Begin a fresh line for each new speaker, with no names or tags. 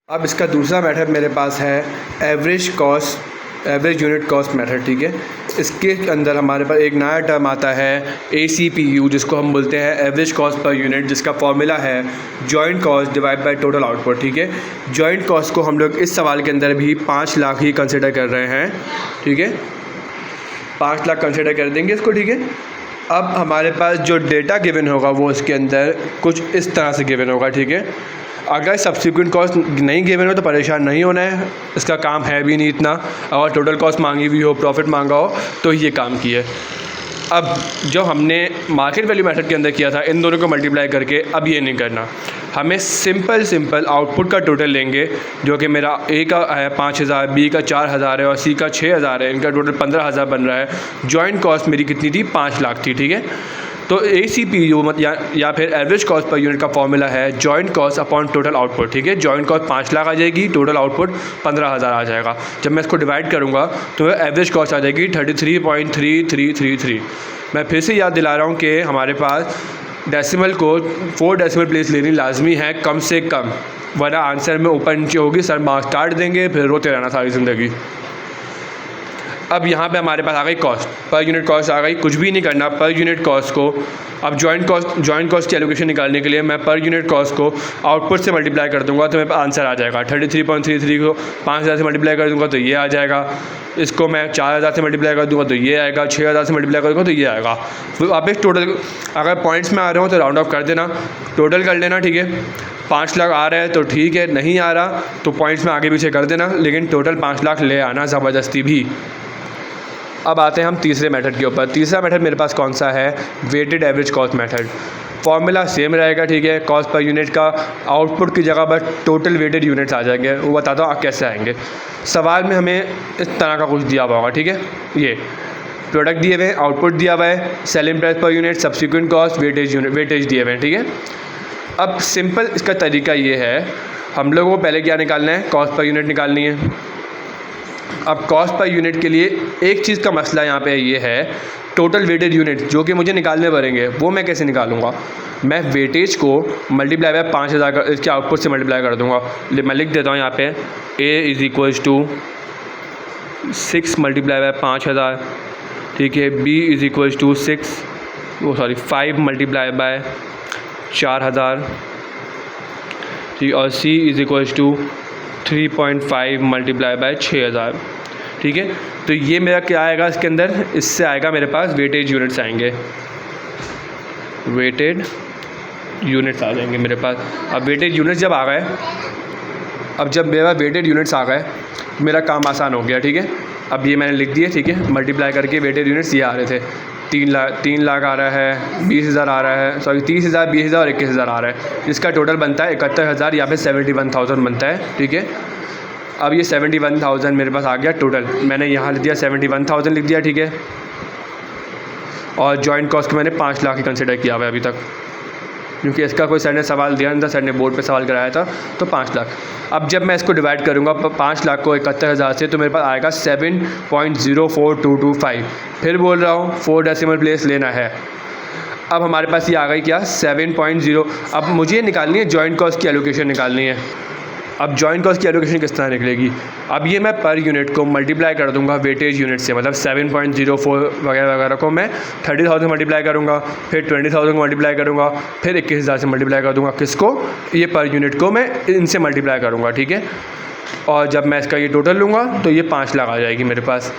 अब इसका दूसरा मेथड मेरे पास है एवरेज यूनिट कॉस्ट मेथड, ठीक है। इसके अंदर हमारे पास एक नया टर्म आता है ACPU, जिसको हम बोलते हैं एवरेज कॉस्ट पर यूनिट, जिसका फॉर्मूला है joint cost divide by total output, ठीक है। जॉइंट कॉस्ट को हम लोग इस सवाल के अंदर भी 5 लाख ही कंसिडर कर रहे हैं, ठीक है। 5 लाख कंसिडर कर देंगे इसको, ठीक है। अब हमारे पास जो डेटा गिवन होगा वो इसके अंदर कुछ इस तरह से गिवन होगा, ठीक है। अगर सब्सिक्वेंट कॉस्ट नहीं गिवन हो तो परेशान नहीं होना है, इसका काम है भी नहीं इतना। अगर टोटल कॉस्ट मांगी हुई हो, प्रॉफिट मांगा हो, तो ये काम की है। अब जो हमने मार्केट वैल्यू मेथड के अंदर किया था, इन दोनों को मल्टीप्लाई करके, अब ये नहीं करना। हमें सिंपल आउटपुट का टोटल लेंगे, जो कि मेरा A का है 5000, B का 4000 है और C का 6000 है। इनका टोटल 15000 बन रहा है। जॉइंट कॉस्ट मेरी कितनी थी? 5 लाख थी, ठीक है। तो ACPU या फिर एवरेज कॉस्ट पर यूनिट का फॉर्मूला है joint cost upon total output, ठीक है। जॉइंट कॉस्ट 5 लाख आ जाएगी, टोटल आउटपुट 15000 आ जाएगा। जब मैं इसको डिवाइड करूँगा तो एवरेज कॉस्ट आ जाएगी 33.3333। मैं फिर से याद दिला रहा हूँ कि हमारे पास डेसिमल को 4 डेसिमल प्लेस लेनी लाजमी है कम से कम, वरना आंसर में ऊपर नीचे होगी, सर मार्क्स काट देंगे, फिर रोते रहना सारी ज़िंदगी। अब यहाँ पे हमारे पास आ गई कॉस्ट, पर यूनिट कॉस्ट आ गई। कुछ भी नहीं करना, पर यूनिट कॉस्ट को अब जॉइंट कॉस्ट की एलोकेशन निकालने के लिए मैं पर यूनिट कॉस्ट को आउटपुट से मल्टीप्लाई कर दूंगा तो मेरे पास आंसर आ जाएगा। 33.33 को 5000 से मल्टीप्लाई कर दूंगा तो ये आ जाएगा। इसको मैं 4000 से मल्टीप्लाई कर दूंगा तो ये आएगा। 6000 से मल्टीप्लाई कर दूंगा तो ये आएगा। फिर वापस टोटल, अगर पॉइंट्स में आ रहे हो तो राउंड ऑफ कर देना, टोटल कर लेना, ठीक है। 5 लाख आ रहा है तो ठीक है, नहीं आ रहा तो पॉइंट्स में आगे पीछे कर देना, लेकिन टोटल 5 लाख ले आना ज़बरदस्ती भी। अब आते हैं हम तीसरे मेथड के ऊपर। तीसरा मेथड मेरे पास कौन सा है? Weighted average cost method. Formula same रहेगा, ठीक है। कॉस्ट पर यूनिट का आउटपुट की जगह पर टोटल वेटेड यूनिट्स आ जाएंगे। वो बताता हूँ कैसे आएंगे। सवाल में हमें इस तरह का कुछ दिया हुआ होगा, ठीक है। ये प्रोडक्ट दिए हुए हैं, आउटपुट दिया हुआ है, selling price per unit, subsequent cost, weightage दिए हुए हैं, ठीक है। अब सिंपल इसका तरीका ये है, हम लोगों को पहले क्या निकालना है? कॉस्ट पर यूनिट निकालनी है। अब कॉस्ट पर यूनिट के लिए एक चीज़ का मसला यहाँ पे ये है, टोटल वेटेड यूनिट जो कि मुझे निकालने पड़ेंगे, वो मैं कैसे निकालूंगा? मैं वेटेज को मल्टीप्लाई बाय 5000 का इसके आउटपुट से मल्टीप्लाई कर दूंगा। मैं लिख देता हूँ यहाँ पे A = 6 मल्टीप्लाई बाय 5000, ठीक है। B = 5 मल्टीप्लाई बाय 4000, ठीक। और C = 3.5 मल्टीप्लाई बाय 6000, ठीक है। तो ये मेरा क्या आएगा इसके अंदर? इससे आएगा मेरे पास वेटेज यूनिट्स आएंगे, वेटेड यूनिट्स आ जाएंगे मेरे पास। अब वेटेज यूनिट्स जब आ गए, अब जब मेरा वेटेड यूनिट्स आ गए मेरा काम आसान हो गया, ठीक है। अब ये मैंने लिख दिए, ठीक है। मल्टीप्लाई करके वेटेड यूनिट्स ये आ रहे थे। 3 लाख आ रहा है, 20,000 आ रहा है, 30,000, 20,000 और 21,000 आ रहा है। इसका टोटल बनता है 71,000 या फिर 71,000 बनता है, ठीक है। अब ये 71,000 मेरे पास आ गया टोटल। मैंने यहाँ लिख दिया 71,000 लिख दिया, ठीक है। और जॉइंट कॉस्ट को मैंने 5 लाख ही कंसिडर किया हुआ है अभी तक, क्योंकि इसका कोई सर ने सवाल दिया नहीं था, सर ने बोर्ड पे सवाल कराया था, तो 5 लाख। अब जब मैं इसको डिवाइड करूँगा 5 लाख को 71,000 से, तो मेरे पास आएगा 7.04225। फिर बोल रहा हूँ 4 डेसिमल प्लेस लेना है। अब हमारे पास ये आ गई क्या? 7.0। अब मुझे निकालनी है जॉइंट कॉस्ट की एलोकेशन निकालनी है। अब जॉइंट कॉस्ट की एलोकेशन किस तरह निकलेगी? अब ये मैं पर यूनिट को मल्टीप्लाई कर दूंगा वेटेज यूनिट से, मतलब 7.04 वगैरह वगैरह को मैं 30,000 मल्टीप्लाई करूँगा, फिर 20,000 को मल्टीप्लाई करूँगा, फिर 21,000 से मल्टीप्लाई कर दूँगा। किसको? ये पर यूनिट को मैं इनसे मल्टीप्लाई करूँगा, ठीक है। और जब मैं इसका ये टोटल लूँगा तो ये 5 लाख आ जाएगी मेरे पास।